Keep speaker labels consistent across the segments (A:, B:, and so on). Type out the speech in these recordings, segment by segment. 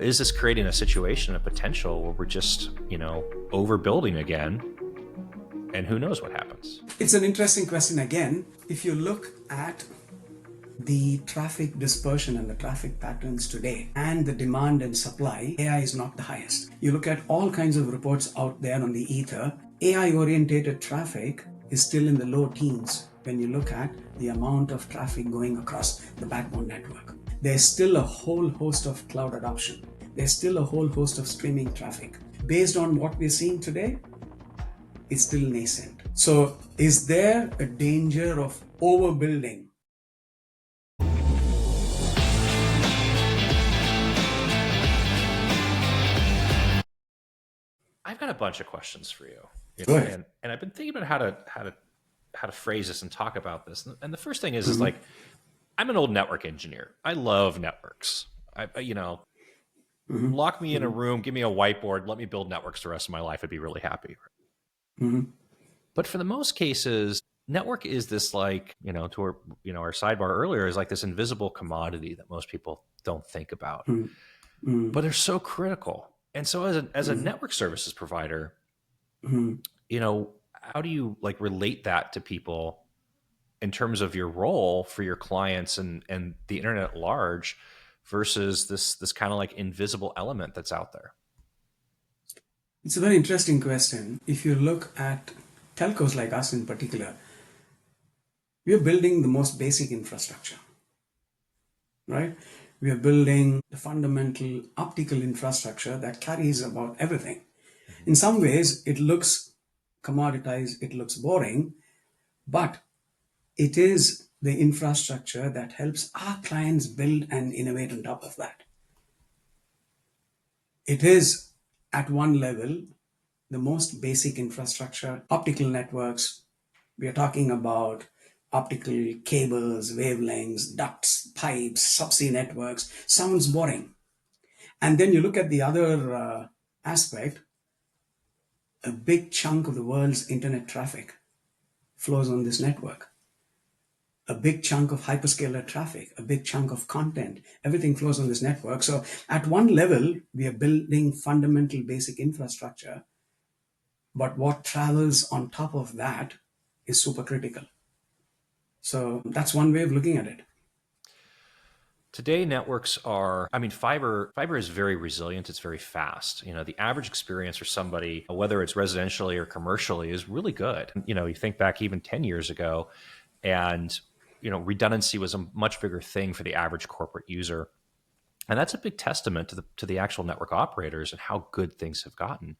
A: Is this creating a situation, a potential where we're just, overbuilding again? And who knows what happens?
B: It's an interesting question again. If you look at the traffic dispersion and the traffic patterns today and the demand and supply, AI is not the highest. You look at all kinds of reports out there on the ether, AI orientated traffic is still in the low teens when you look at the amount of traffic going across the backbone network. There's still a whole host of cloud adoption. There's still a whole host of streaming traffic. Based on what we're seeing today, it's still nascent. So is there a danger of overbuilding?
A: I've got a bunch of questions for you.
B: Go ahead.
A: And I've been thinking about how to phrase this and talk about this. And the first thing is like, I'm an old network engineer. I love networks. Lock me in a room, give me a whiteboard, let me build networks the rest of my life. I'd be really happy. But for the most cases, network is this like, to our sidebar earlier is like this invisible commodity that most people don't think about, but they're so critical. And so as a network services provider, how do you like relate that to people in terms of your role for your clients and the internet at large versus this kind of like invisible element that's out there?
B: It's a very interesting question. If you look at telcos like us in particular, we are building the most basic infrastructure, right? We are building the fundamental optical infrastructure that carries about everything. In some ways, it looks commoditized, it looks boring, but it is the infrastructure that helps our clients build and innovate on top of that. It is, at one level, the most basic infrastructure, optical networks. We are talking about optical cables, wavelengths, ducts, pipes, subsea networks. Sounds boring. And then you look at the other aspect, a big chunk of the world's internet traffic flows on this network. A big chunk of hyperscaler traffic, a big chunk of content, everything flows on this network. So at one level, we are building fundamental basic infrastructure, but what travels on top of that is super critical. So that's one way of looking at it.
A: Today, networks are, fiber is very resilient. It's very fast. The average experience for somebody, whether it's residentially or commercially, is really good. You think back even 10 years ago, and, redundancy was a much bigger thing for the average corporate user. And that's a big testament to the actual network operators and how good things have gotten.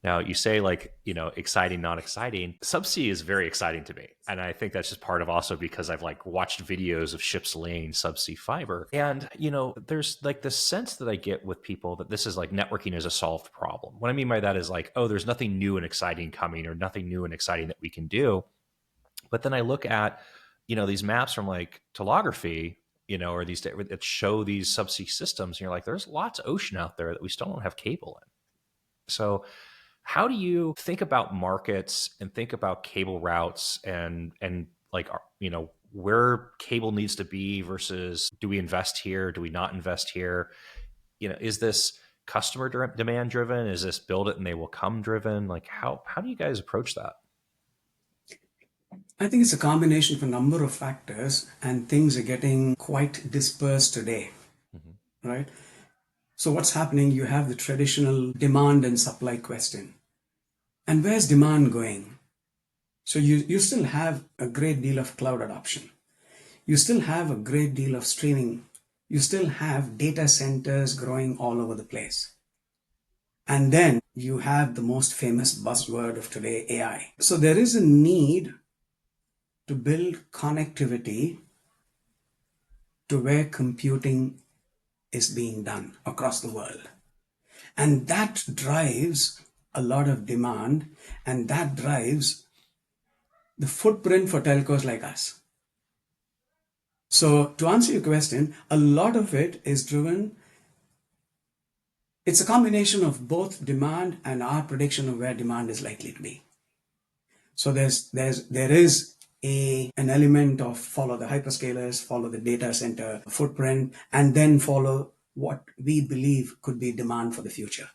A: Now, you say like, exciting, not exciting. Subsea is very exciting to me. And I think that's just part of also because I've like watched videos of ships laying subsea fiber. And, there's like this sense that I get with people that this is like networking is a solved problem. What I mean by that is like, oh, there's nothing new and exciting coming or nothing new and exciting that we can do. But then I look at, these maps from like topography, or these that show these subsea systems. And you're like, there's lots of ocean out there that we still don't have cable in. So how do you think about markets and think about cable routes and like, where cable needs to be versus do we invest here? Do we not invest here? Is this customer demand driven? Is this build it and they will come driven? Like how do you guys approach that?
B: I think it's a combination of a number of factors, and things are getting quite dispersed today, right? So what's happening? You have the traditional demand and supply question. And where's demand going? So you still have a great deal of cloud adoption. You still have a great deal of streaming. You still have data centers growing all over the place. And then you have the most famous buzzword of today, AI. So there is a need to build connectivity to where computing is being done across the world. And that drives a lot of demand, and that drives the footprint for telcos like us. So to answer your question, a lot of it is driven, it's a combination of both demand and our prediction of where demand is likely to be. So there is an element of follow the hyperscalers, follow the data center footprint, and then follow what we believe could be demand for the future?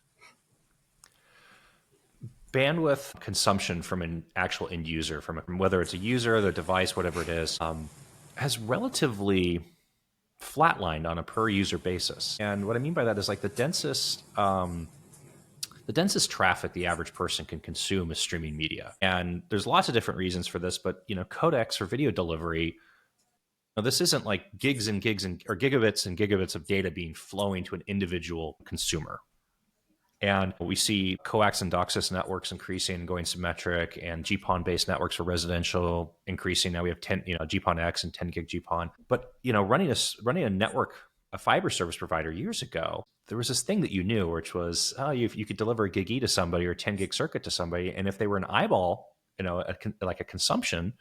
A: Bandwidth consumption from an actual end user, from whether it's a user, the device, whatever it is, has relatively flatlined on a per user basis. And what I mean by that is like the densest traffic the average person can consume is streaming media. And there's lots of different reasons for this, but codecs or video delivery, this isn't like gigs and gigs or gigabits and gigabits of data being flowing to an individual consumer. And we see coax and DOCSIS networks increasing, going symmetric, and GPON-based networks for residential increasing. Now we have 10, GPON X and 10 gig GPON. But running a network, a fiber service provider years ago, there was this thing that you knew, which was you could deliver a gig E to somebody or a 10 gig circuit to somebody, and if they were an eyeball, like a consumption,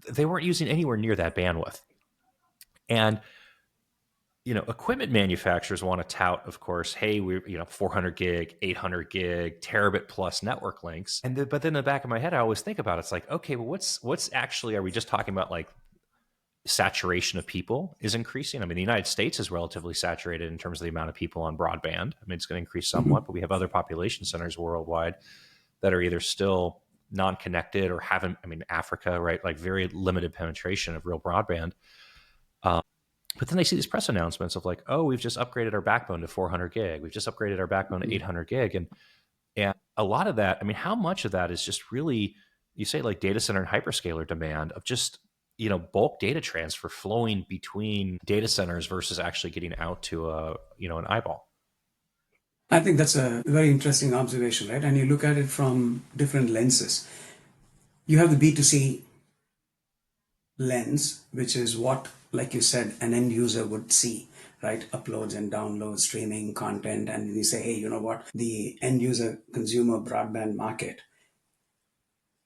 A: they weren't using anywhere near that bandwidth. And equipment manufacturers want to tout, of course, hey, we're 400 gig, 800 gig, terabit plus network links, but then in the back of my head, I always think about it, it's like, okay, well, what's actually, are we just talking about like saturation of people is increasing? I mean, the United States is relatively saturated in terms of the amount of people on broadband. I mean, it's going to increase somewhat, but we have other population centers worldwide that are either still non-connected or haven't. I mean, Africa, right? Like very limited penetration of real broadband. But then they see these press announcements of like, oh, we've just upgraded our backbone to 400 gig. We've just upgraded our backbone to 800 gig. And a lot of that, I mean, how much of that is just really, you say like data center and hyperscaler demand of just, bulk data transfer flowing between data centers versus actually getting out to an eyeball?
B: I think that's a very interesting observation, right? And you look at it from different lenses. You have the B2C lens, which is what, like you said, an end user would see, right? Uploads and downloads, streaming content. And you say, hey, you know what? The end user consumer broadband market,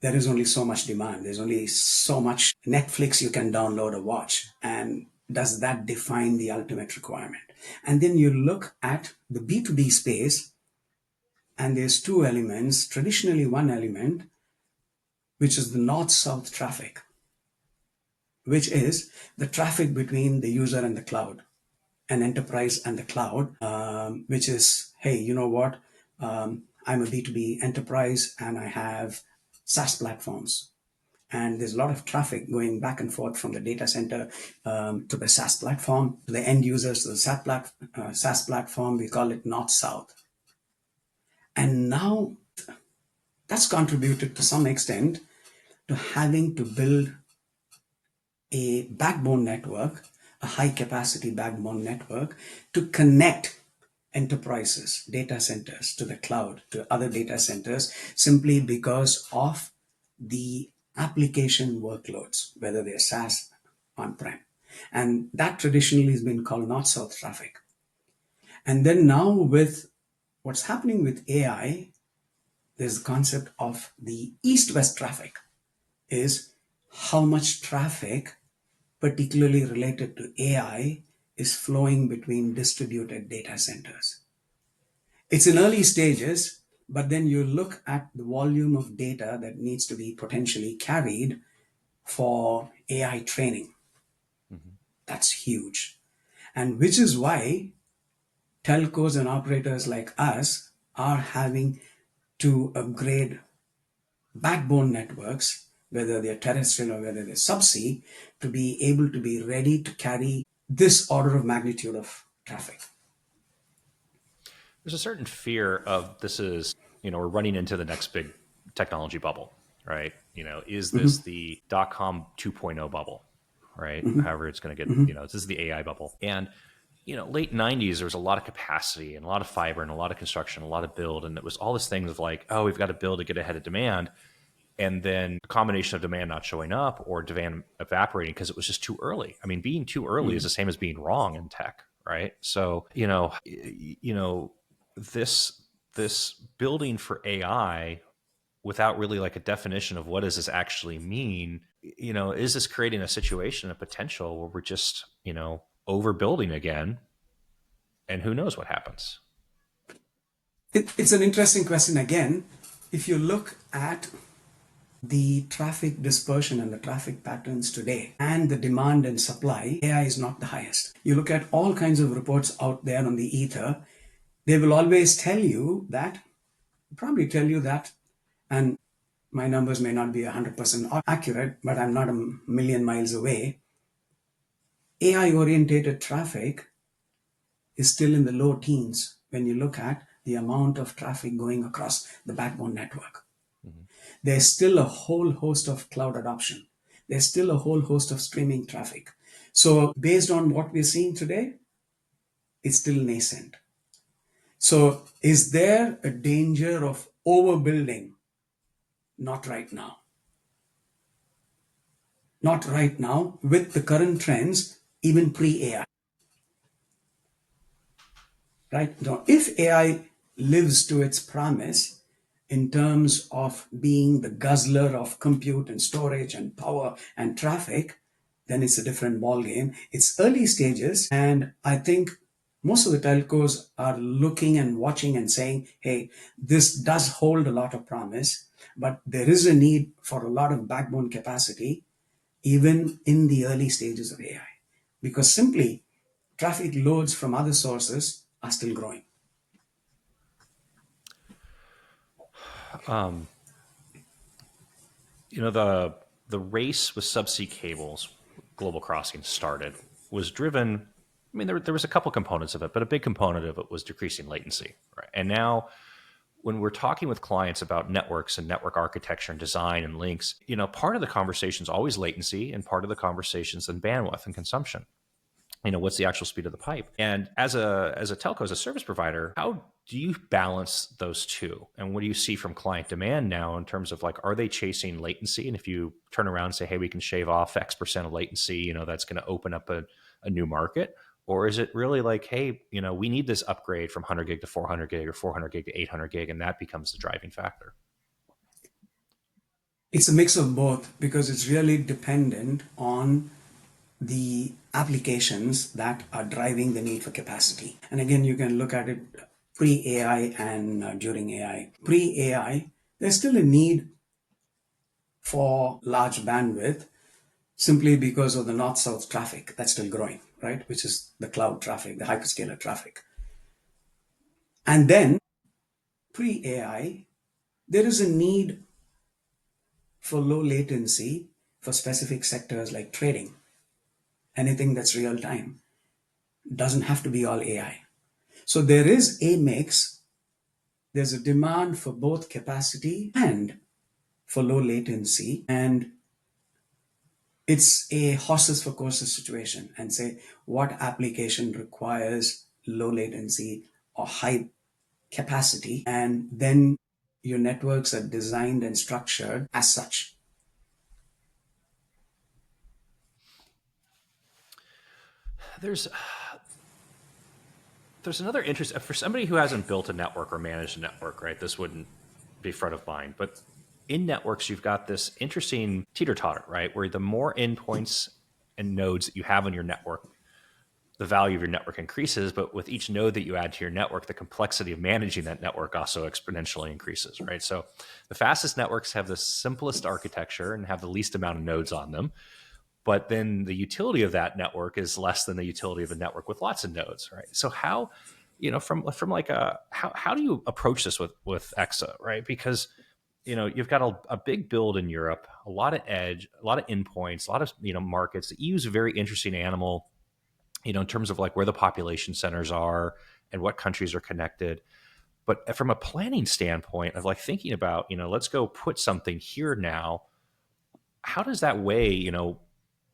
B: there is only so much demand. There's only so much Netflix you can download or watch. And does that define the ultimate requirement? And then you look at the B2B space, and there's two elements. Traditionally, one element, which is the north south traffic, which is the traffic between the user and the cloud, an enterprise and the cloud, which is, hey, you know what? I'm a B2B enterprise and I have SaaS platforms. And there's a lot of traffic going back and forth from the data center to the SaaS platform, to the end users, to the SaaS platform. We call it north south. And now that's contributed to some extent to having to build a backbone network, a high capacity backbone network to connect enterprises, data centers to the cloud, to other data centers, simply because of the application workloads, whether they're SaaS on-prem. And that traditionally has been called north-south traffic. And then now with what's happening with AI, there's the concept of the east-west traffic, is how much traffic particularly related to AI is flowing between distributed data centers. It's in early stages, but then you look at the volume of data that needs to be potentially carried for AI training.
A: Mm-hmm.
B: That's huge. And which is why telcos and operators like us are having to upgrade backbone networks, whether they're terrestrial or whether they're subsea, to be able to be ready to carry this order of magnitude of traffic.
A: There's a certain fear of this is, we're running into the next big technology bubble, right? Is this the .com 2.0 bubble, right? However it's going to get, this is the AI bubble. And, late 90s, there was a lot of capacity and a lot of fiber and a lot of construction, a lot of build. And it was all this things of like, oh, we've got to build to get ahead of demand. And then a combination of demand not showing up or demand evaporating because it was just too early. I mean, being too early is the same as being wrong in tech, right? So, this building for AI without really like a definition of what does this actually mean, is this creating a situation, a potential where we're just, overbuilding again, and who knows what happens?
B: It's an interesting question again. If you look at the traffic dispersion and the traffic patterns today and the demand and supply, AI is not the highest. You look at all kinds of reports out there on the ether, they will always tell you that, probably tell you that, and my numbers may not be 100% accurate, but I'm not a million miles away. AI orientated traffic is still in the low teens when you look at the amount of traffic going across the backbone network.
A: Mm-hmm.
B: There's still a whole host of cloud adoption. There's still a whole host of streaming traffic. So, based on what we're seeing today, it's still nascent. So, is there a danger of overbuilding? Not right now. Not right now with the current trends, even pre AI. Right now, if AI lives to its promise in terms of being the guzzler of compute and storage and power and traffic, then it's a different ball game. It's early stages, and I think most of the telcos are looking and watching and saying, hey, this does hold a lot of promise, but there is a need for a lot of backbone capacity even in the early stages of AI, because simply traffic loads from other sources are still growing.
A: Um, the race with subsea cables, global crossing started, was driven. I mean, there was a couple components of it, but a big component of it was decreasing latency. Right? And now, when we're talking with clients about networks and network architecture and design and links, part of the conversation is always latency, and part of the conversation is then bandwidth and consumption. What's the actual speed of the pipe? And as a telco, as a service provider, how do you balance those two? And what do you see from client demand now in terms of like, are they chasing latency? And if you turn around and say, hey, we can shave off X% of latency, that's going to open up a new market. Or is it really like, hey, we need this upgrade from 100 gig to 400 gig or 400 gig to 800 gig, and that becomes the driving factor?
B: It's a mix of both because it's really dependent on the applications that are driving the need for capacity. And again, you can look at it pre AI and during AI. Pre AI, there's still a need for large bandwidth simply because of the north south traffic that's still growing, right? Which is the cloud traffic, the hyperscaler traffic. And then pre AI, there is a need for low latency for specific sectors like trading. Anything that's real time doesn't have to be all AI. So there is a mix. There's a demand for both capacity and for low latency. And it's a horses for courses situation and say what application requires low latency or high capacity. And then your networks are designed and structured as such.
A: There's there's another interest for somebody who hasn't built a network or managed a network, right? This wouldn't be front of mind, but in networks, you've got this interesting teeter totter, right? Where the more endpoints and nodes that you have on your network, the value of your network increases. But with each node that you add to your network, the complexity of managing that network also exponentially increases, right? So the fastest networks have the simplest architecture and have the least amount of nodes on them. But then the utility of that network is less than the utility of a network with lots of nodes, right? So how, from like how do you approach this with EXA, right? Because you've got a big build in Europe, a lot of edge, a lot of endpoints, a lot of markets. The EU is a very interesting animal, in terms of like where the population centers are and what countries are connected. But from a planning standpoint of like thinking about, let's go put something here now. How does that weigh,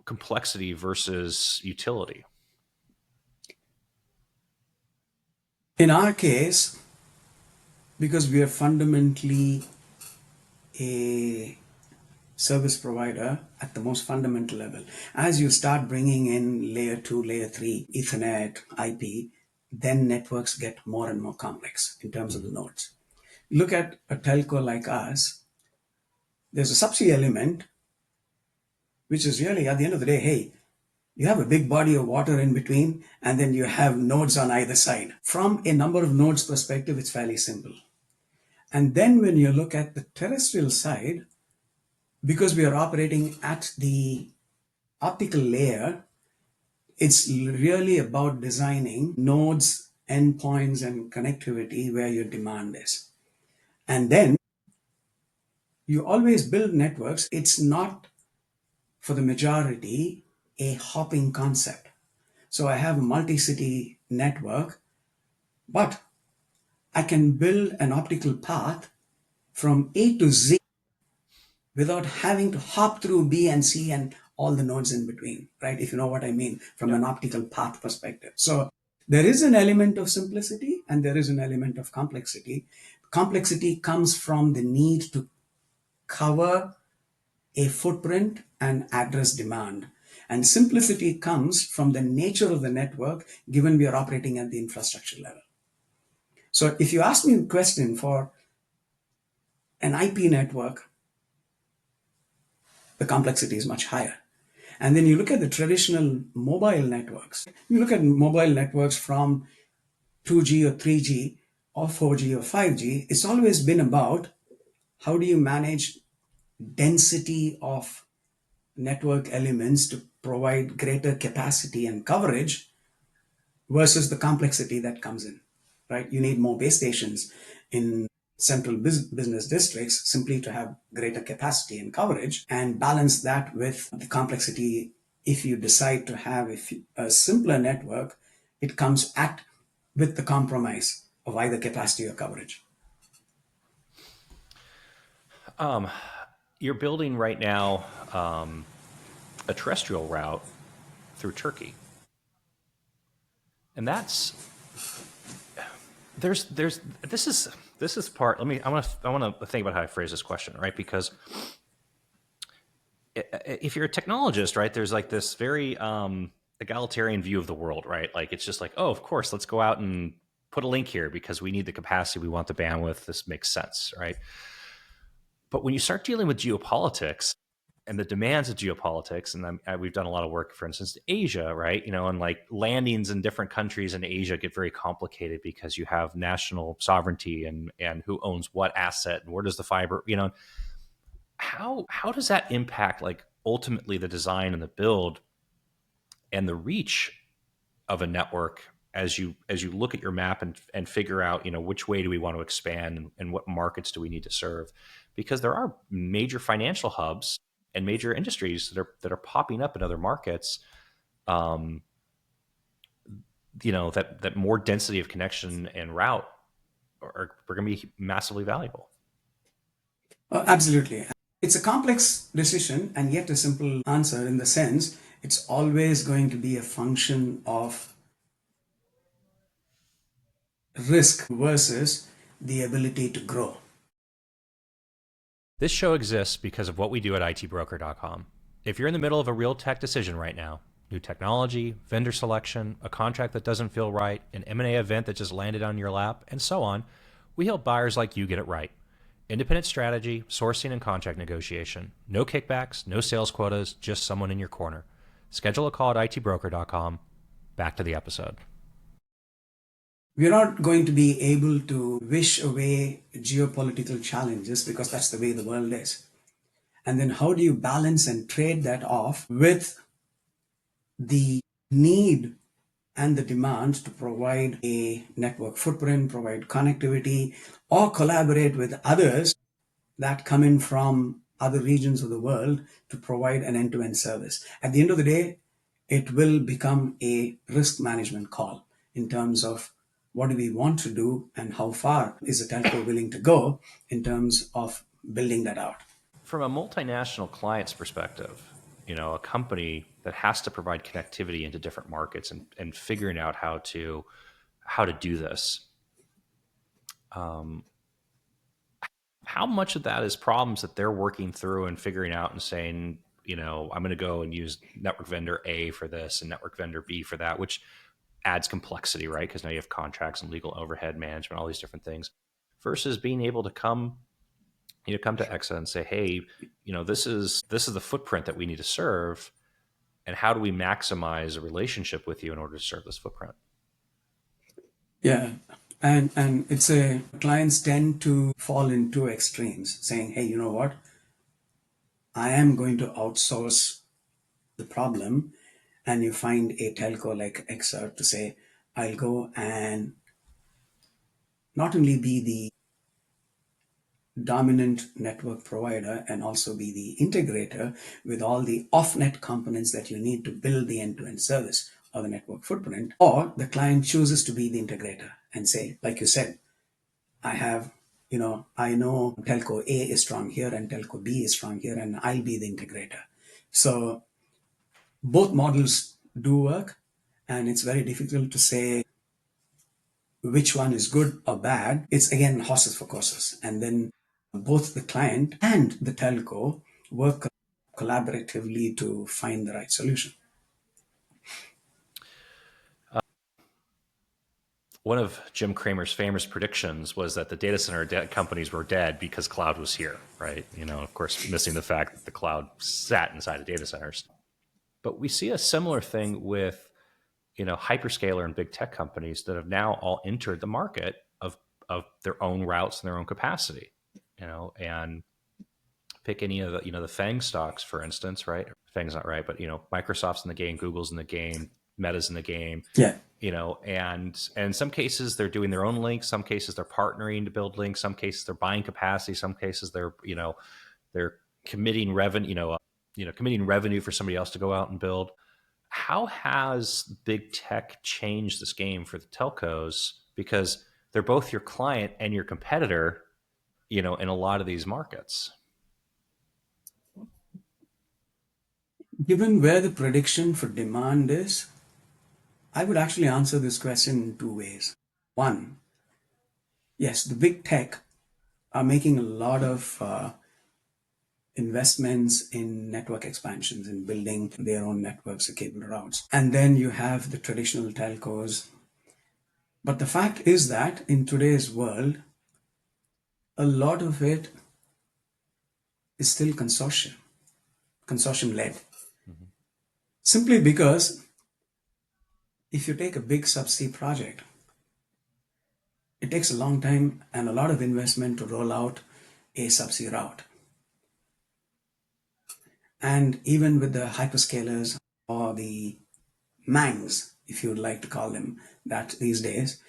A: complexity versus utility?
B: In our case, because we are fundamentally a service provider at the most fundamental level. As you start bringing in layer 2, layer 3, Ethernet, IP, then networks get more and more complex in terms of the
A: Mm-hmm.
B: nodes. Look at a telco like us, there's a subsea element, which is really at the end of the day, hey, you have a big body of water in between, and then you have nodes on either side. From a number of nodes perspective, it's fairly simple. And then when you look at the terrestrial side, because we are operating at the optical layer, it's really about designing nodes, endpoints, and connectivity where your demand is. And then you always build networks. It's not, for the majority, a hopping concept. So I have a multi-city network, but I can build an optical path from A to Z without having to hop through B and C and all the nodes in between, right? If you know what I mean from
A: Yep.
B: an optical path perspective. So there is an element of simplicity and there is an element of complexity. Complexity comes from the need to cover a footprint and address demand. And simplicity comes from the nature of the network, given we are operating at the infrastructure level. So if you ask me a question for an IP network, the complexity is much higher. And then you look at the traditional mobile networks. You look at mobile networks from 2G or 3G or 4G or 5G, it's always been about how do you manage density of network elements to provide greater capacity and coverage versus the complexity that comes in, right? You need more base stations in central business districts simply to have greater capacity and coverage, and balance that with the complexity. If you decide to have a simpler network, it comes at with the compromise of either capacity or coverage.
A: You're building right now a terrestrial route through Turkey, and that's there's this is part. I want to think about how I phrase this question, right? Because if you're a technologist, right, there's like this very egalitarian view of the world, right? Like it's just like, oh, of course, let's go out and put a link here because we need the capacity, we want the bandwidth. This makes sense, right? But when you start dealing with geopolitics and the demands of geopolitics, and we've done a lot of work, for instance, in Asia, right? And like landings in different countries in Asia get very complicated because you have national sovereignty and who owns what asset and where does the fiber, how does that impact like ultimately the design and the build and the reach of a network as you look at your map and figure out which way do we want to expand and what markets do we need to serve, because there are major financial hubs and major industries that are popping up in other markets, um, that more density of connection and route are going to be massively valuable.
B: Absolutely. It's a complex decision and yet a simple answer, in the sense it's always going to be a function of risk versus the ability to grow.
A: This show exists because of what we do at itbroker.com. If you're in the middle of a real tech decision right now, new technology, vendor selection, a contract that doesn't feel right, an M&A event that just landed on your lap, and so on, we help buyers like you get it right. Independent strategy, sourcing, and contract negotiation. No kickbacks, no sales quotas, just someone in your corner. Schedule a call at itbroker.com. Back to the episode.
B: We're not going to be able to wish away geopolitical challenges because that's the way the world is. And then how do you balance and trade that off with the need and the demand to provide a network footprint, provide connectivity, or collaborate with others that come in from other regions of the world to provide an end-to-end service? At the end of the day, it will become a risk management call in terms of what do we want to do and how far is a telco willing to go in terms of building that out.
A: From a multinational client's perspective, a company that has to provide connectivity into different markets and figuring out how to do this, how much of that is problems that they're working through and figuring out and saying, I'm going to go and use network vendor A for this and network vendor B for that, which adds complexity, right? Because now you have contracts and legal overhead management, all these different things, versus being able to come to EXA and say, hey, this is the footprint that we need to serve, and how do we maximize a relationship with you in order to serve this footprint?
B: Yeah. And it's a clients tend to fall in two extremes, saying, hey, you know what? I am going to outsource the problem, and you find a telco like EXA to say, I'll go and not only be the dominant network provider and also be the integrator with all the off-net components that you need to build the end-to-end service or the network footprint, or the client chooses to be the integrator and say, like you said, I know telco A is strong here and telco B is strong here, and I'll be the integrator. So both models do work, and it's very difficult to say which one is good or bad. It's again horses for courses. And then both the client and the telco work collaboratively to find the right solution.
A: One of Jim Cramer's famous predictions was that the data center companies were dead because cloud was here, right? Of course, missing the fact that the cloud sat inside of data centers. But we see a similar thing with, hyperscaler and big tech companies that have now all entered the market of their own routes and their own capacity, and pick any of the FANG stocks, for instance, right? FANG's not right, but Microsoft's in the game, Google's in the game, Meta's in the game.
B: Yeah.
A: And in some cases they're doing their own links, some cases they're partnering to build links, some cases they're buying capacity, some cases they're committing revenue, committing revenue for somebody else to go out and build. How has big tech changed this game for the telcos? Because they're both your client and your competitor, in a lot of these markets.
B: Given where the prediction for demand is, I would actually answer this question in two ways. One, yes, the big tech are making a lot of investments in network expansions, in building their own networks of cable routes. And then you have the traditional telcos. But the fact is that in today's world, a lot of it is still consortium led.
A: Mm-hmm.
B: Simply because if you take a big subsea project, it takes a long time and a lot of investment to roll out a subsea route. And even with the hyperscalers or the MANGs, if you would like to call them that these days,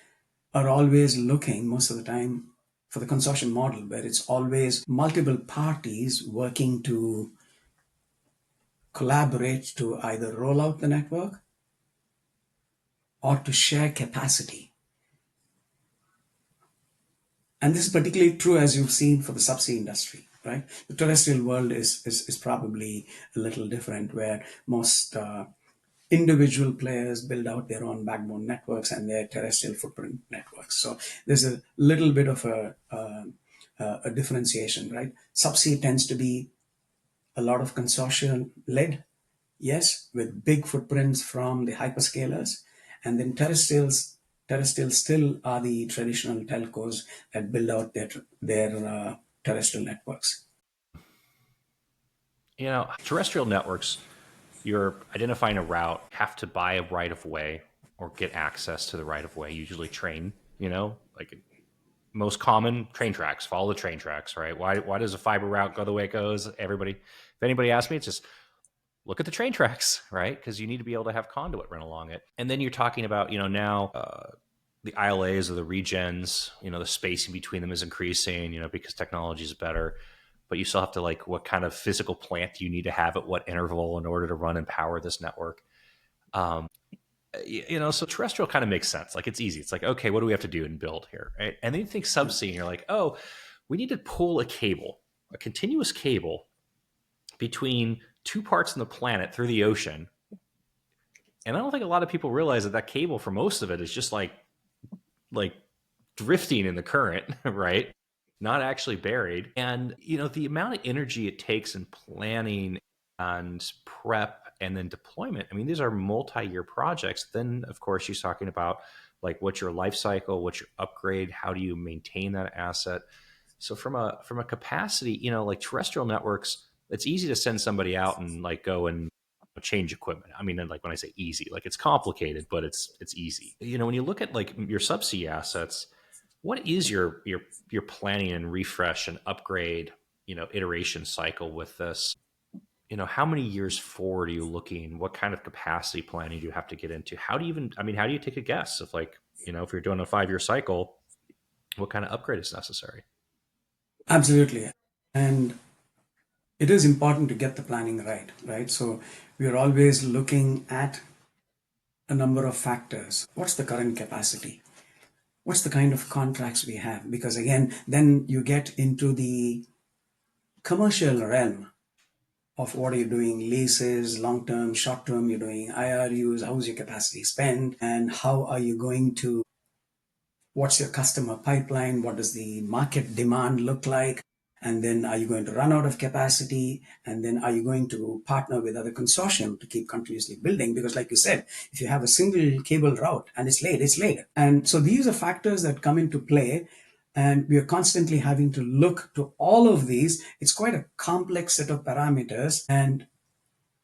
B: are always looking most of the time for the consortium model, where it's always multiple parties working to collaborate to either roll out the network or to share capacity. And this is particularly true, as you've seen, for the subsea industry, right? The terrestrial world is probably a little different, where most individual players build out their own backbone networks and their terrestrial footprint networks. So there's a little bit of a differentiation, right? Subsea tends to be a lot of consortium led, yes, with big footprints from the hyperscalers, and then terrestrials still are the traditional telcos that build out their terrestrial networks.
A: Terrestrial networks, you're identifying a route, have to buy a right of way or get access to the right of way, usually train, like most common train tracks, follow the train tracks, right? Why does a fiber route go the way it goes? If anybody asks me, it's just look at the train tracks, right? Because you need to be able to have conduit run along it. And then you're talking about, now the ILAs or the regens, the spacing between them is increasing, because technology is better. But you still have to what kind of physical plant do you need to have at what interval in order to run and power this network? So terrestrial kind of makes sense. Like it's easy. It's like, okay, what do we have to do and build here? Right? And then you think subsea and you're like, oh, we need to pull a continuous cable between two parts of the planet through the ocean. And I don't think a lot of people realize that cable for most of it is just like drifting in the current, right? Not actually buried. And, the amount of energy it takes in planning and prep and then deployment, I mean, these are multi-year projects. Then, of course, you're talking about what's your life cycle, what's your upgrade, how do you maintain that asset? So from a capacity, like terrestrial networks, it's easy to send somebody out and go and change equipment. I mean, and when I say easy, it's complicated, but it's easy. When you look at your subsea assets, what is your planning and refresh and upgrade, iteration cycle with this? how many years forward are you looking? What kind of capacity planning do you have to get into? How do you even, I mean, how do you take a guess of like, if you're doing a 5-year cycle, what kind of upgrade is necessary?
B: Absolutely. And it is important to get the planning right, right? So we are always looking at a number of factors. What's the current capacity? What's the kind of contracts we have? Because again, then you get into the commercial realm of what are you doing, leases, long term, short term, you're doing IRUs, how's your capacity spent, and how are you going to, what's your customer pipeline, what does the market demand look like, and then are you going to run out of capacity, and then are you going to partner with other consortium to keep continuously building, because like you said, if you have a single cable route and it's late. And so these are factors that come into play, and we are constantly having to look to all of these. It's quite a complex set of parameters, and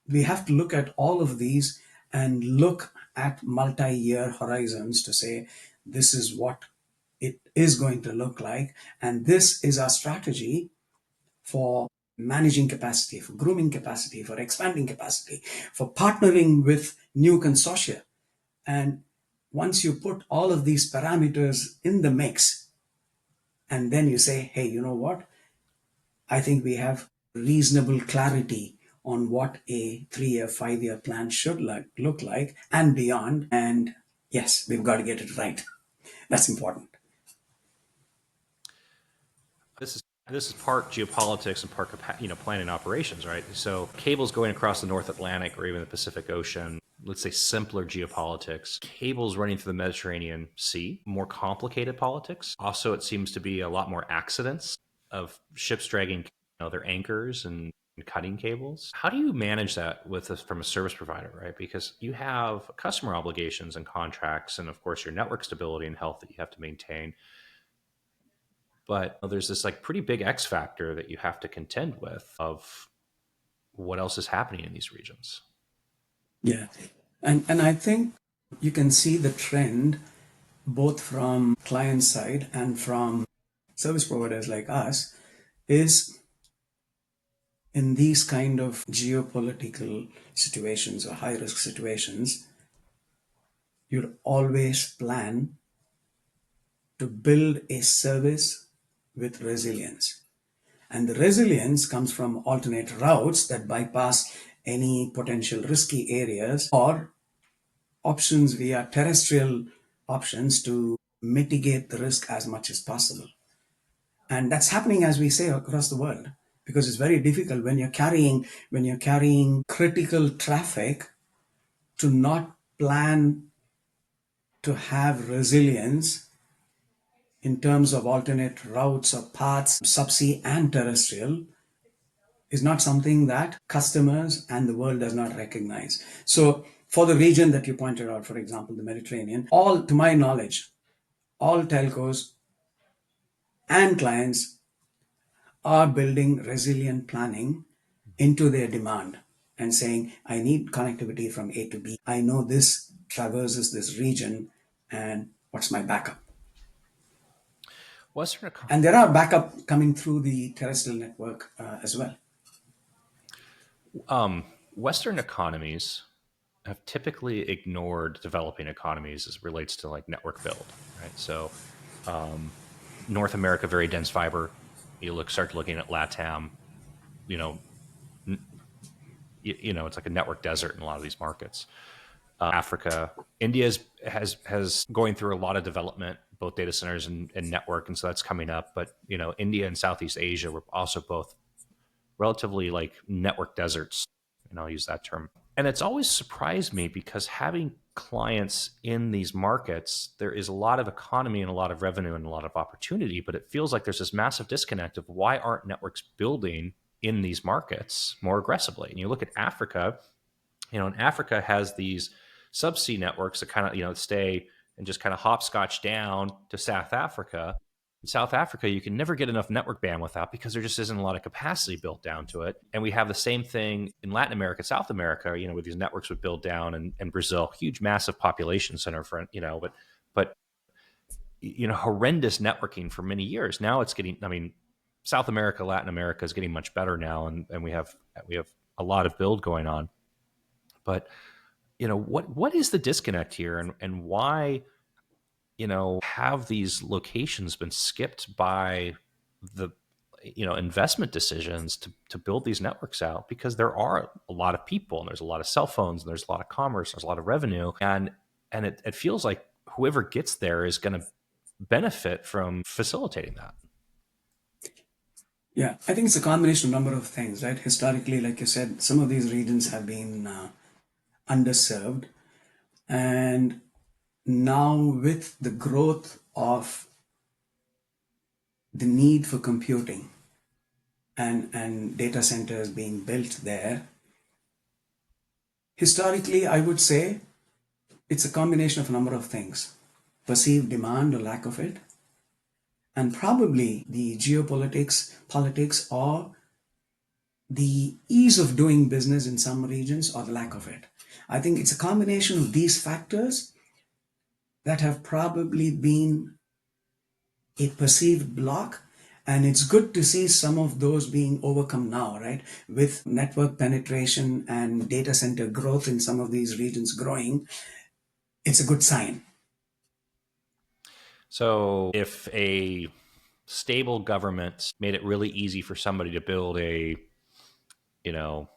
B: we have to look at all of these and look at multi-year horizons to say this is what it is going to look like, and this is our strategy for managing capacity, for grooming capacity, for expanding capacity, for partnering with new consortia. And once you put all of these parameters in the mix, and then you say, hey, you know what, I think we have reasonable clarity on what a 3-year, 5-year plan should look like and beyond. And yes, we've got to get it right. That's important.
A: This is part geopolitics and part planning operations, right? So cables going across the North Atlantic or even the Pacific Ocean. Let's say simpler geopolitics, cables running through the Mediterranean Sea, more complicated politics. Also, it seems to be a lot more accidents of ships dragging their anchors and cutting cables. How do you manage that with this from a service provider, right? Because you have customer obligations and contracts, and of course your network stability and health that you have to maintain. But there's this like pretty big X factor that you have to contend with of what else is happening in these regions.
B: Yeah. And I think you can see the trend both from client side and from service providers like us is in these kind of geopolitical situations or high risk situations, you'd always plan to build a service with resilience. And the resilience comes from alternate routes that bypass any potential risky areas or options via terrestrial options to mitigate the risk as much as possible. And that's happening, as we say, across the world, because it's very difficult when you're carrying critical traffic to not plan to have resilience in terms of alternate routes or paths, subsea and terrestrial, is not something that customers and the world does not recognize. So, for the region that you pointed out, for example, the Mediterranean, all, to my knowledge, all telcos and clients are building resilient planning into their demand and saying, I need connectivity from A to B. I know this traverses this region, and what's my backup?
A: Western eco-
B: And there are backup coming through the terrestrial network as well.
A: Western economies have typically ignored developing economies as it relates to like network build, right? So North America, very dense fiber. Start looking at LATAM. You know, it's like a network desert in a lot of these markets. Africa, India has going through a lot of development, both data centers and network, and so that's coming up. But India and Southeast Asia were also both relatively like network deserts, and I'll use that term. And it's always surprised me because having clients in these markets, there is a lot of economy and a lot of revenue and a lot of opportunity, but it feels like there's this massive disconnect of why aren't networks building in these markets more aggressively? And you look at Africa, and Africa has these subsea networks that kind of, stay and just kind of hopscotch down to South Africa. In South Africa, you can never get enough network bandwidth out because there just isn't a lot of capacity built down to it. And we have the same thing in Latin America, South America, where these networks would build down, and Brazil, huge, massive population center for, but horrendous networking for many years. Now it's getting, South America, Latin America is getting much better now. And we have a lot of build going on. But what is the disconnect here, and why have these locations been skipped by the investment decisions to build these networks out? Because there are a lot of people, and there's a lot of cell phones, and there's a lot of commerce, there's a lot of revenue, and it feels like whoever gets there is going to benefit from facilitating that.
B: Yeah, I think it's a combination of a number of things, right? Historically, like you said, some of these regions have been underserved. And now, with the growth of the need for computing and data centers being built there, historically, I would say it's a combination of a number of things: perceived demand or lack of it, and probably the geopolitics, politics, or the ease of doing business in some regions or the lack of it. I think it's a combination of these factors that have probably been a perceived block. And it's good to see some of those being overcome now, right? With network penetration and data center growth in some of these regions growing, it's a good sign.
A: So if a stable government made it really easy for somebody to build a you know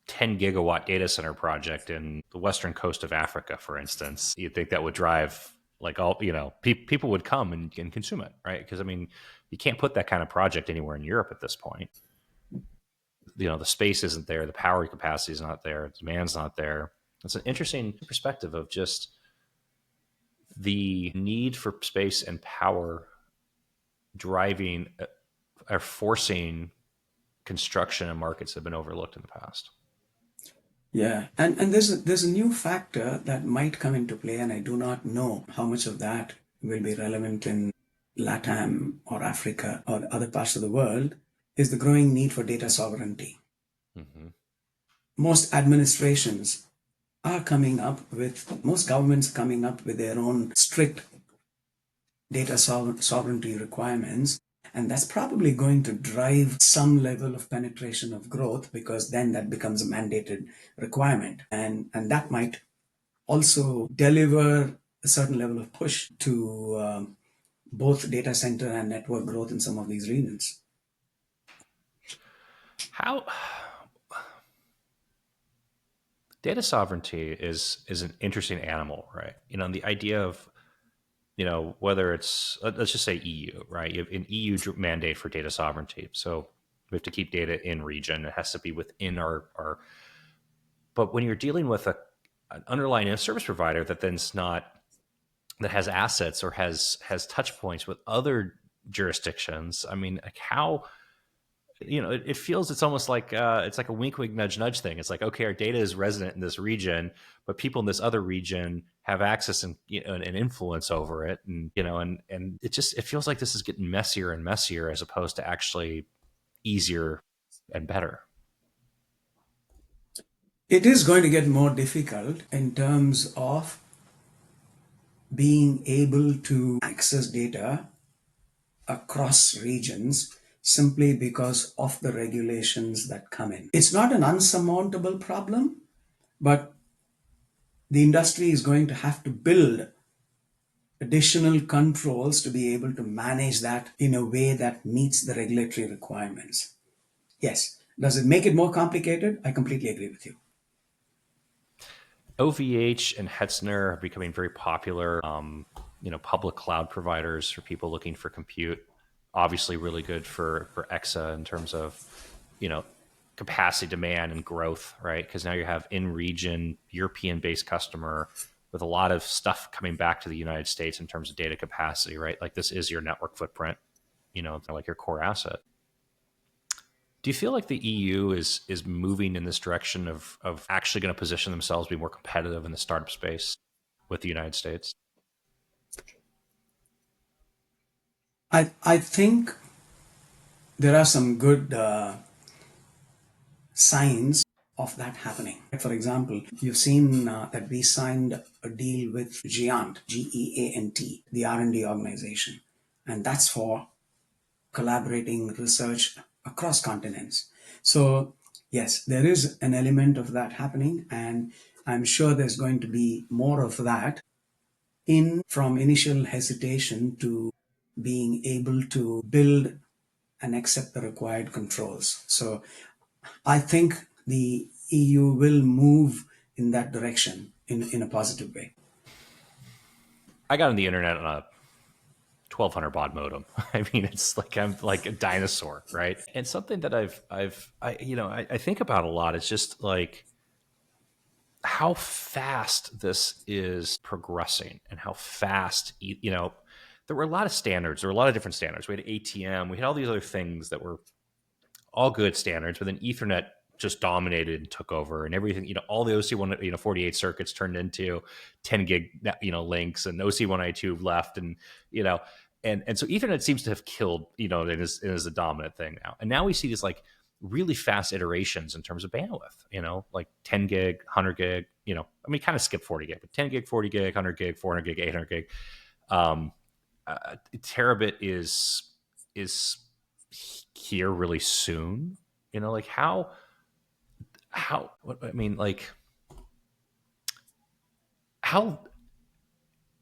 A: 10 gigawatt data center project in the western coast of Africa, for instance, you'd think that would drive like all, people would come and consume it, right? Because I mean, you can't put that kind of project anywhere in Europe at this point. The space isn't there, the power capacity is not there, the demand's not there. It's an interesting perspective of just the need for space and power driving or forcing construction and markets that have been overlooked in the past.
B: Yeah, and there's a new factor that might come into play, and I do not know how much of that will be relevant in LATAM or Africa or other parts of the world, is the growing need for data sovereignty.
A: Mm-hmm.
B: Most administrations are coming up with, most governments are coming up with their own strict data sovereignty requirements. And that's probably going to drive some level of penetration of growth, because then that becomes a mandated requirement. And that might also deliver a certain level of push to both data center and network growth in some of these regions.
A: How data sovereignty is an interesting animal, right? The idea of whether it's let's just say EU, right? You have an EU mandate for data sovereignty, so we have to keep data in region. It has to be within our. But when you're dealing with an underlying service provider then's not that has assets or has touch points with other jurisdictions, I mean, like how it feels, it's almost like it's like a wink wink nudge nudge thing. It's like, okay, our data is resident in this region, but people in this other region have access and and influence over it, and it feels like this is getting messier and messier as opposed to actually easier and better.
B: It is going to get more difficult in terms of being able to access data across regions simply because of the regulations that come in. It's not an unsurmountable problem, but the industry is going to have to build additional controls to be able to manage that in a way that meets the regulatory requirements. Yes. Does it make it more complicated? I completely agree with you.
A: OVH and Hetzner are becoming very popular. Public cloud providers for people looking for compute. Obviously, really good for EXA in terms of you know capacity, demand, and growth, right? Because now you have in region European based customer with a lot of stuff coming back to the United States in terms of data capacity, right? Like this is your network footprint, like your core asset. Do you feel like the EU is moving in this direction of actually going to position themselves to be more competitive in the startup space with the United States?
B: I think there are some good signs of that happening. For example, you've seen that we signed a deal with Geant, Geant, the R&D organization, and that's for collaborating research across continents. So Yes, there is an element of that happening, and I'm sure there's going to be more of that in from initial hesitation to being able to build and accept the required controls. So I think the EU will move in that direction in a positive way.
A: I got on the internet on a 1200 baud modem. I mean, it's like I'm like a dinosaur, right? And something that I think about a lot is just like how fast this is progressing and how fast, there were a lot of standards. There were a lot of different standards. We had ATM, we had all these other things that were all good standards, but then Ethernet just dominated and took over, and everything, all the OC1, 48 circuits turned into 10 gig, links, and OC1I2 left, and you know, and so Ethernet seems to have killed, it is a dominant thing now, and now we see these like really fast iterations in terms of bandwidth, like 10 gig, 100 gig, I mean, kind of skip 40 gig, but 10 gig, 40 gig, 100 gig, 400 gig, 800 gig. Um, Terabit is here really soon. Like how what I mean, like how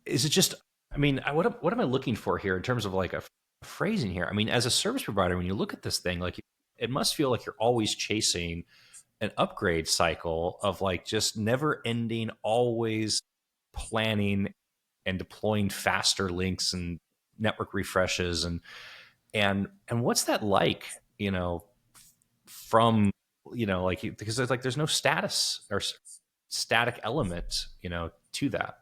A: is it just? I mean, what am I looking for here in terms of like a phrasing here? I mean, as a service provider, when you look at this thing, like it must feel like you're always chasing an upgrade cycle of like just never ending, always planning and deploying faster links and network refreshes and what's that like, from, like, because there's no status or static element, to that.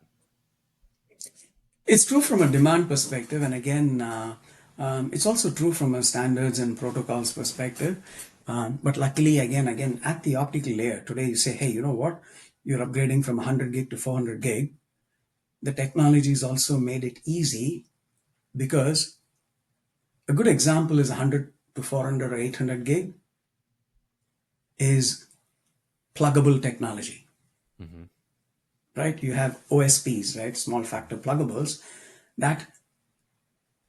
B: It's true from a demand perspective, and again, it's also true from a standards and protocols perspective. But luckily, again, at the optical layer today, you say, hey, you know what? You're upgrading from 100 gig to 400 gig. The technology's also made it easy because a good example is 100 to 400 or 800 gig is pluggable technology,
A: Hmm.
B: right? You have OSPs, right? Small factor pluggables that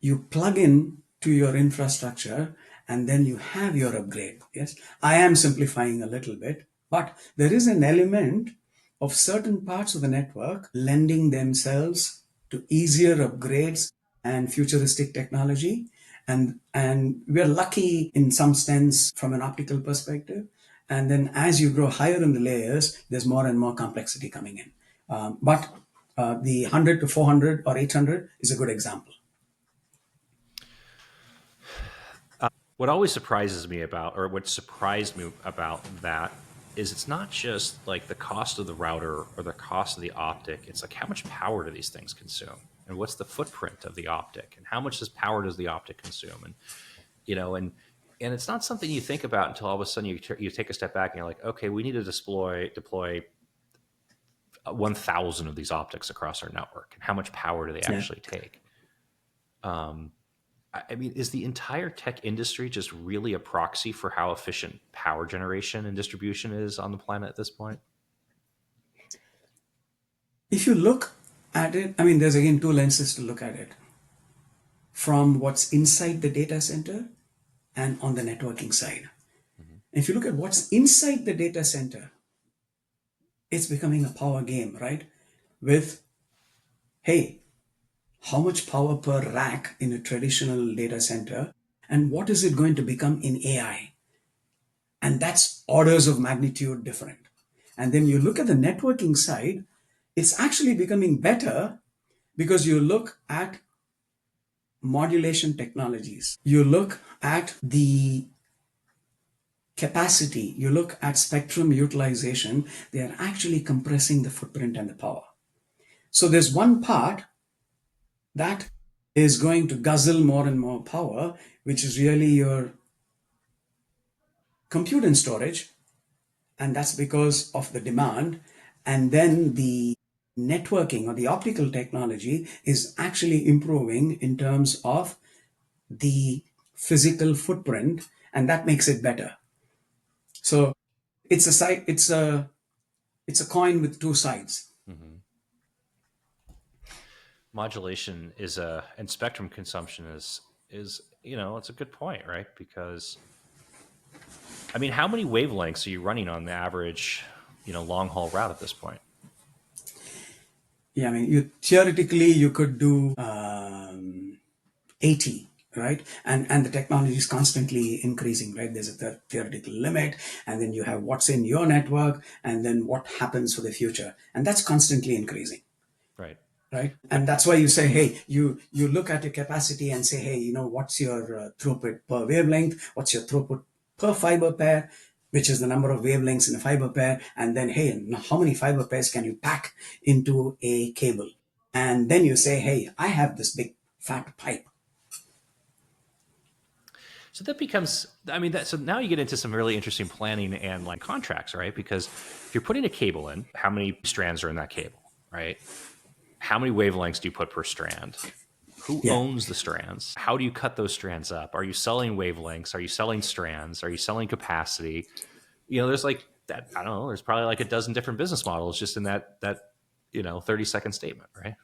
B: you plug in to your infrastructure and then you have your upgrade. Yes, I am simplifying a little bit, but there is an element of certain parts of the network lending themselves to easier upgrades and futuristic technology, and we're lucky in some sense from an optical perspective. And then as you grow higher in the layers, there's more and more complexity coming in. But the 100 to 400 or 800 is a good example.
A: What always surprises me about, or what surprised me about that, is it's not just like the cost of the router or the cost of the optic. It's like how much power do these things consume, and what's the footprint of the optic, and how much power does the optic consume, and you know, and it's not something you think about until all of a sudden you take a step back and you're like, okay, we need to deploy 1,000 of these optics across our network, and how much power do they
B: Yeah.
A: actually take? Um, I mean, is the entire tech industry just really a proxy for how efficient power generation and distribution is on the planet at this point?
B: If you look at it, I mean, there's again two lenses to look at it from what's inside the data center and on the networking side.
A: Mm-hmm.
B: If you look at what's inside the data center, it's becoming a power game, right? With, hey, how much power per rack in a traditional data center, and what is it going to become in AI? And that's orders of magnitude different. And then you look at the networking side, it's actually becoming better because you look at modulation technologies. You look at the capacity, you look at spectrum utilization, they are actually compressing the footprint and the power. So there's one part that is going to guzzle more and more power, which is really your compute and storage, and that's because of the demand. And then the networking or the optical technology is actually improving in terms of the physical footprint, and that makes it better. So it's a side, it's a coin with two sides.
A: Mm-hmm. Modulation is a and spectrum consumption is it's a good point, right? Because I mean, how many wavelengths are you running on the average, long haul route at this point?
B: Yeah, I mean, you theoretically you could do 80, right? And the technology is constantly increasing, right? There's a theoretical limit, and then you have what's in your network, and then what happens for the future, and that's constantly increasing,
A: Right.
B: right? And that's why you say, hey, you look at your capacity and say, hey, what's your throughput per wavelength? What's your throughput per fiber pair? Which is the number of wavelengths in a fiber pair, and then hey, how many fiber pairs can you pack into a cable? And then you say, hey, I have this big fat pipe.
A: So that becomes, I mean, so now you get into some really interesting planning and like contracts, right? Because if you're putting a cable in, how many strands are in that cable, right? How many wavelengths do you put per strand? Who
B: Yeah,
A: owns the strands? How do you cut those strands up? Are you selling wavelengths? Are you selling strands? Are you selling capacity? There's like that. I don't know. There's probably like a dozen different business models just in that 30-second statement, right?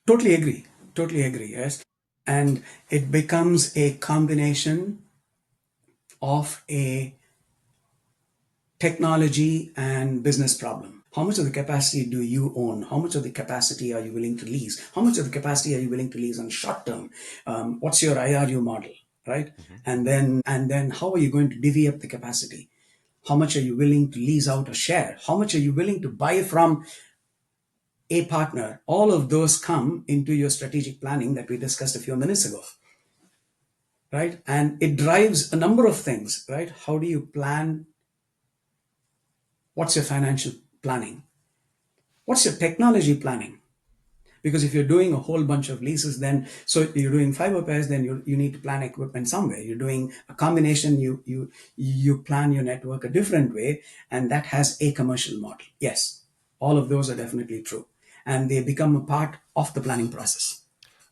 B: totally agree. Totally agree. Yes. And it becomes a combination of a technology and business problem. How much of the capacity do you own? How much of the capacity are you willing to lease? How much of the capacity are you willing to lease on short term? What's your IRU model, right? And then how are you going to divvy up the capacity? How much are you willing to lease out or share? How much are you willing to buy from a partner? All of those come into your strategic planning that we discussed a few minutes ago, right? And it drives a number of things, right? How do you plan? What's your financial planning? What's your technology planning? Because if you're doing a whole bunch of leases, then so you're doing fiber pairs, then you need to plan equipment somewhere. You're doing a combination, you plan your network a different way, and that has a commercial model. Yes, all of those are definitely true, and they become a part of the planning process.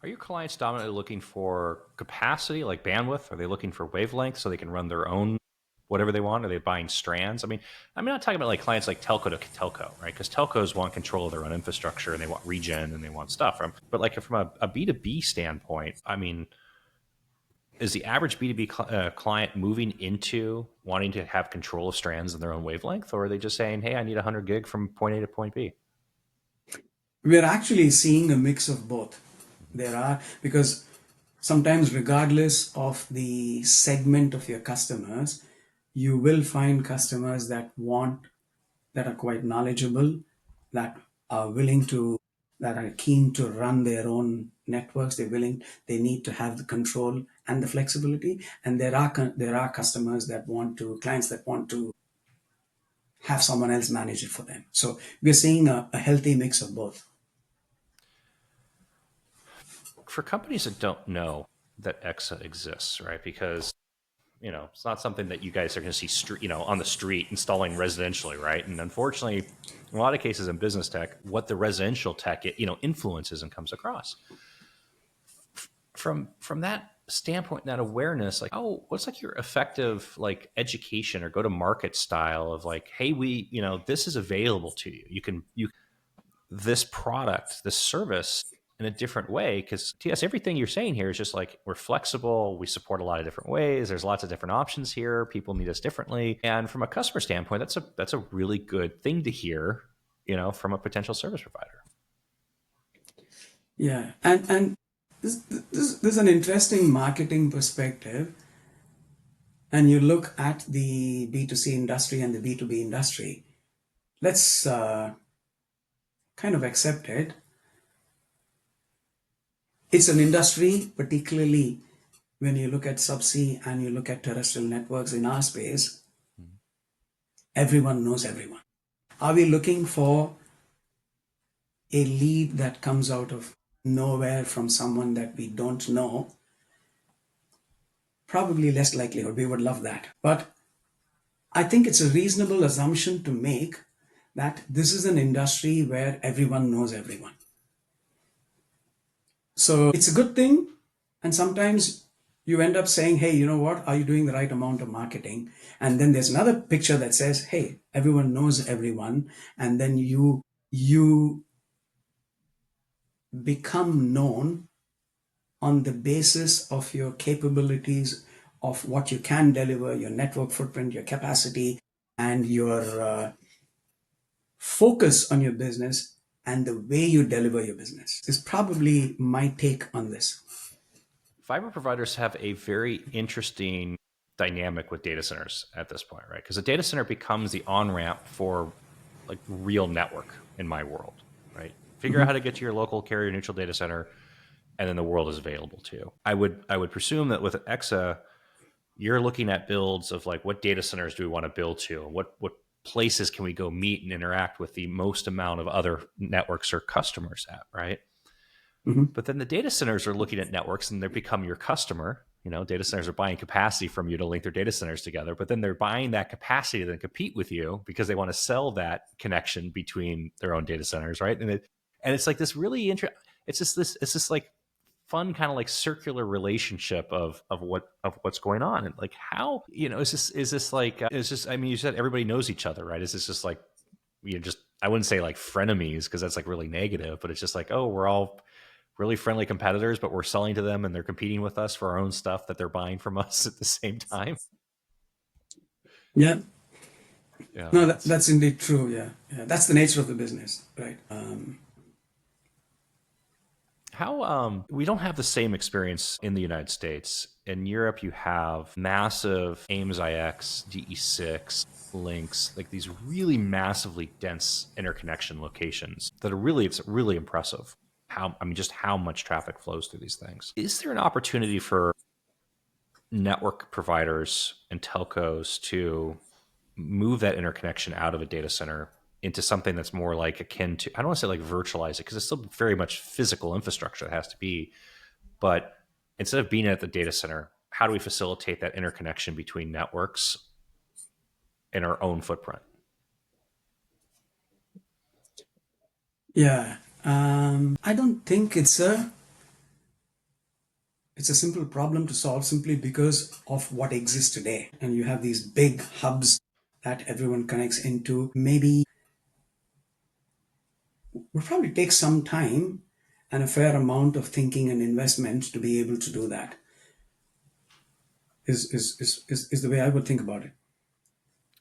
A: Are your clients dominantly looking for capacity, like bandwidth? Are they looking for wavelength so they can run their own whatever they want? Are they buying strands? I mean, I'm not talking about like clients like telco to telco, right? Because telcos want control of their own infrastructure and they want region and they want stuff. But like from a B2B standpoint, I mean, is the average B2B client moving into wanting to have control of strands in their own wavelength? Or are they just saying, hey, I need 100 gig from point A to point B?
B: We're actually seeing a mix of both. There are, because sometimes, regardless of the segment of your customers, you will find customers that are quite knowledgeable, that are willing to, that are keen to run their own networks. They need to have the control and the flexibility. And there are customers that want to, clients that want to have someone else manage it for them. So we're seeing a healthy mix of both.
A: For companies that don't know that EXA exists, right? Because it's not something that you guys are going to see on the street installing residentially, right? And unfortunately, in a lot of cases in business tech, what the residential tech influences and comes across from that standpoint, that awareness, like, oh, what's like your effective like education or go to market style of like, hey, this is available to you. You this product, this service in a different way. Because TS, everything you're saying here is just like we're flexible, we support a lot of different ways. There's lots of different options here. People need us differently, and from a customer standpoint, that's a really good thing to hear. From a potential service provider.
B: Yeah, and this is an interesting marketing perspective. And you look at the B2C industry and the B2B industry. Let's kind of accept it. It's an industry, particularly when you look at subsea and you look at terrestrial networks in our space, everyone knows everyone. Are we looking for a lead that comes out of nowhere from someone that we don't know? Probably less likelihood. We would love that. But I think it's a reasonable assumption to make that this is an industry where everyone knows everyone. So it's a good thing. And sometimes you end up saying, hey, you know what? Are you doing the right amount of marketing? And then there's another picture that says, hey, everyone knows everyone. And then you become known on the basis of your capabilities of what you can deliver, your network footprint, your capacity, and your focus on your business and the way you deliver your business is probably my take on this.
A: Fiber providers have a very interesting dynamic with data centers at this point, right? Because a data center becomes the on ramp for like real network in my world, right? Figure out how to get to your local carrier neutral data center, and then the world is available to you. I would presume that with EXA, you're looking at builds of like what data centers do we want to build to, and what places can we go meet and interact with the most amount of other networks or customers at, right?
B: Mm-hmm.
A: But then the data centers are looking at networks and they become your customer. You know, data centers are buying capacity from you to link their data centers together, but then they're buying that capacity to then compete with you because they want to sell that connection between their own data centers, right? And it's like this really interesting. It's just like fun kind of like circular relationship of what's going on, and like how, you know, is this like is this, I mean, you said everybody knows each other, right? Is this just like, you know, just, I wouldn't say like frenemies because that's like really negative, but it's just like, oh, we're all really friendly competitors, but we're selling to them and they're competing with us for our own stuff that they're buying from us at the same time.
B: Yeah.
A: Yeah,
B: No,
A: that's
B: that's indeed true. Yeah. Yeah. That's the nature of the business, right?
A: how we don't have the same experience in the United States. In Europe, you have massive AIMS IX, DE6 links, like these really massively dense interconnection locations that are really, it's really impressive. How, I mean, just how much traffic flows through these things. Is there an opportunity for network providers and telcos to move that interconnection out of a data center into something that's more like akin to, I don't want to say like virtualize it because it's still very much physical infrastructure that has to be, but instead of being at the data center, how do we facilitate that interconnection between networks in our own footprint?
B: Yeah. I don't think it's a simple problem to solve simply because of what exists today. And you have these big hubs that everyone connects into. Maybe will probably take some time and a fair amount of thinking and investment to be able to do that. Is the way I would think about it.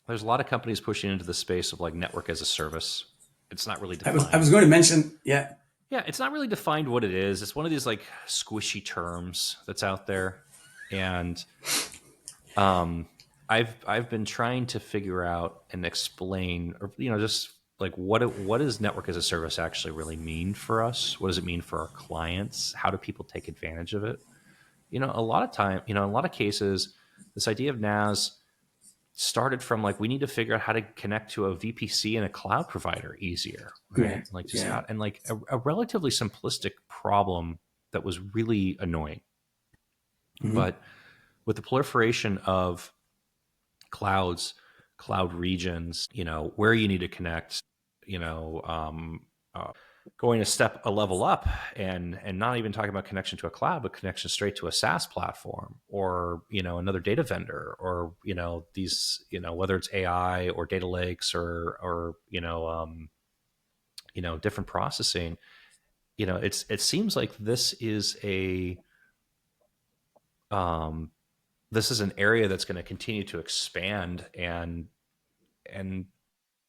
A: There's a lot of companies pushing into the space of like network as a service. It's not really
B: I was
A: defined.
B: going to mention, yeah.
A: Yeah, it's not really defined what it is. It's one of these like squishy terms that's out there. And um, I've been trying to figure out and explain, or you know, just like what does network as a service actually really mean for us? What does it mean for our clients? How do people take advantage of it? You know, a lot of time, you know, in a lot of cases, this idea of NAS started from like we need to figure out how to connect to a VPC and a cloud provider easier,
B: Yeah.
A: right? Like just
B: Yeah.
A: how, and like a relatively simplistic problem that was really annoying.
B: Mhm.
A: But with the proliferation of clouds, cloud regions, you know, where you need to connect, you know, going a level up, and not even talking about connection to a cloud, but connection straight to a SaaS platform or, you know, another data vendor, or, you know, these, you know, whether it's AI or data lakes or, you know, different processing, you know, it seems like um, this is an area that's going to continue to expand, and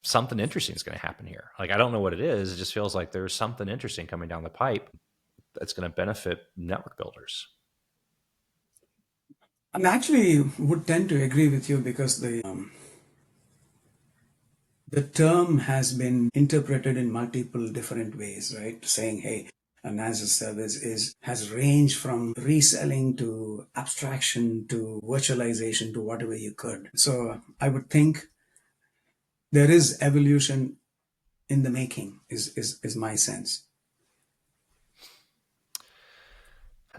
A: something interesting is going to happen here. Like, I don't know what it is. It just feels like there's something interesting coming down the pipe that's going to benefit network builders.
B: I actually would tend to agree with you because the term has been interpreted in multiple different ways, right? Saying, hey, an as a service is has ranged from reselling to abstraction to virtualization to whatever you could. So I would think there is evolution in the making, is my sense.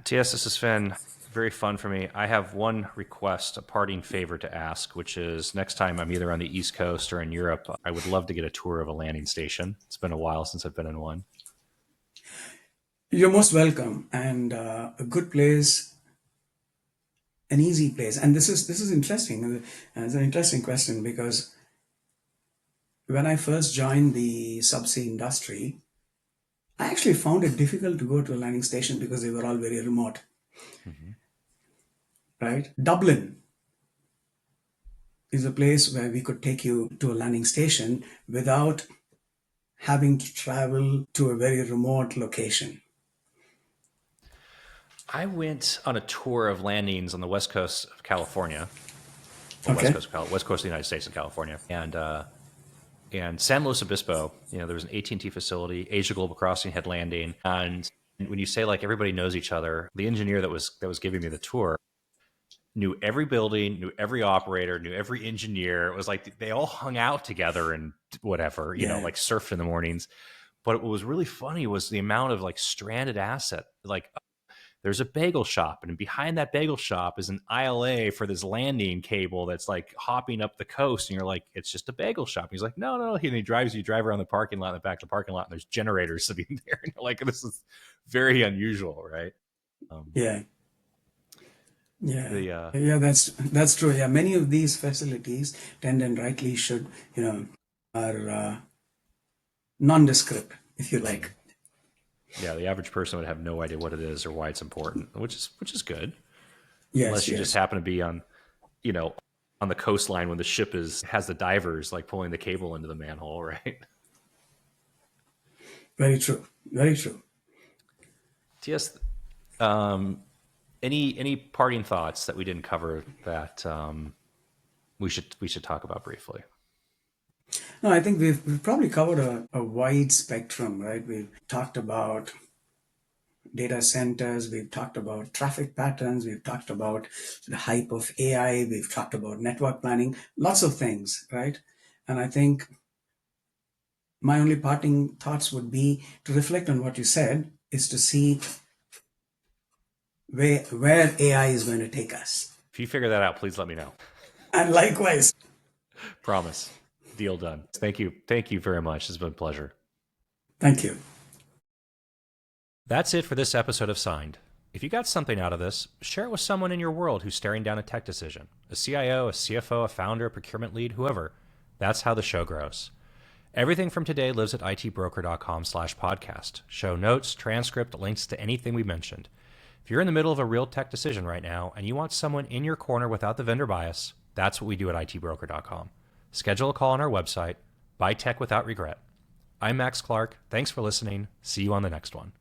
A: TS, this has been very fun for me. I have one request, a parting favor to ask, which is next time I'm either on the East Coast or in Europe, I would love to get a tour of a landing station. It's been a while since I've been in one.
B: You're most welcome, and a good place, an easy place. And this is interesting. It's an interesting question because when I first joined the subsea industry, I actually found it difficult to go to a landing station because they were all very remote,
A: Mm-hmm.
B: right? Dublin is a place where we could take you to a landing station without having to travel to a very remote location.
A: I went on a tour of landings on the west coast of California, well,
B: Okay.
A: west coast of the United States and California, and San Luis Obispo. There was an AT&T facility. Asia Global Crossing had landing, and when you say like everybody knows each other, the engineer that was giving me the tour knew every building, knew every operator, knew every engineer. It was like they all hung out together and whatever,
B: Yeah.
A: like surfed in the mornings. But what was really funny was the amount of like stranded asset. Like there's a bagel shop, and behind that bagel shop is an ILA for this landing cable that's like hopping up the coast. And you're like, it's just a bagel shop. And he's like, no, no. And he drives you drive around the parking lot, in the back of the parking lot, and there's generators sitting there. And you're like, this is very unusual, right?
B: Yeah. Yeah.
A: The
B: Yeah, that's true. Yeah, many of these facilities tend and rightly should, are nondescript, if you like.
A: Yeah, the average person would have no idea what it is or why it's important, which is good,
B: Yes,
A: unless you just
B: yes.
A: happen to be on, you know, on the coastline when the ship has the divers like pulling the cable into the manhole, right?
B: Very true. Very true.
A: TS, um, any parting thoughts that we didn't cover that we should talk about briefly?
B: No, I think we've probably covered a wide spectrum, right? We've talked about data centers, we've talked about traffic patterns, we've talked about the hype of AI, we've talked about network planning, lots of things, right? And I think my only parting thoughts would be to reflect on what you said, is to see where AI is going to take us.
A: If you figure that out, please let me know.
B: And likewise,
A: Promise. Deal done. Thank you very much. It's been a pleasure.
B: thank you.
A: That's it for this episode of Signed. If you got something out of this, share it with someone in your world who's staring down a tech decision. A CIO, a CFO, a founder, a procurement lead, whoever. That's how the show grows. Everything from today lives at itbroker.com/podcast. Show notes, transcript, links to anything we mentioned. If you're in the middle of a real tech decision right now and you want someone in your corner without the vendor bias, that's what we do at itbroker.com. Schedule a call on our website. Buy tech without regret. I'm Max Clark. Thanks for listening. See you on the next one.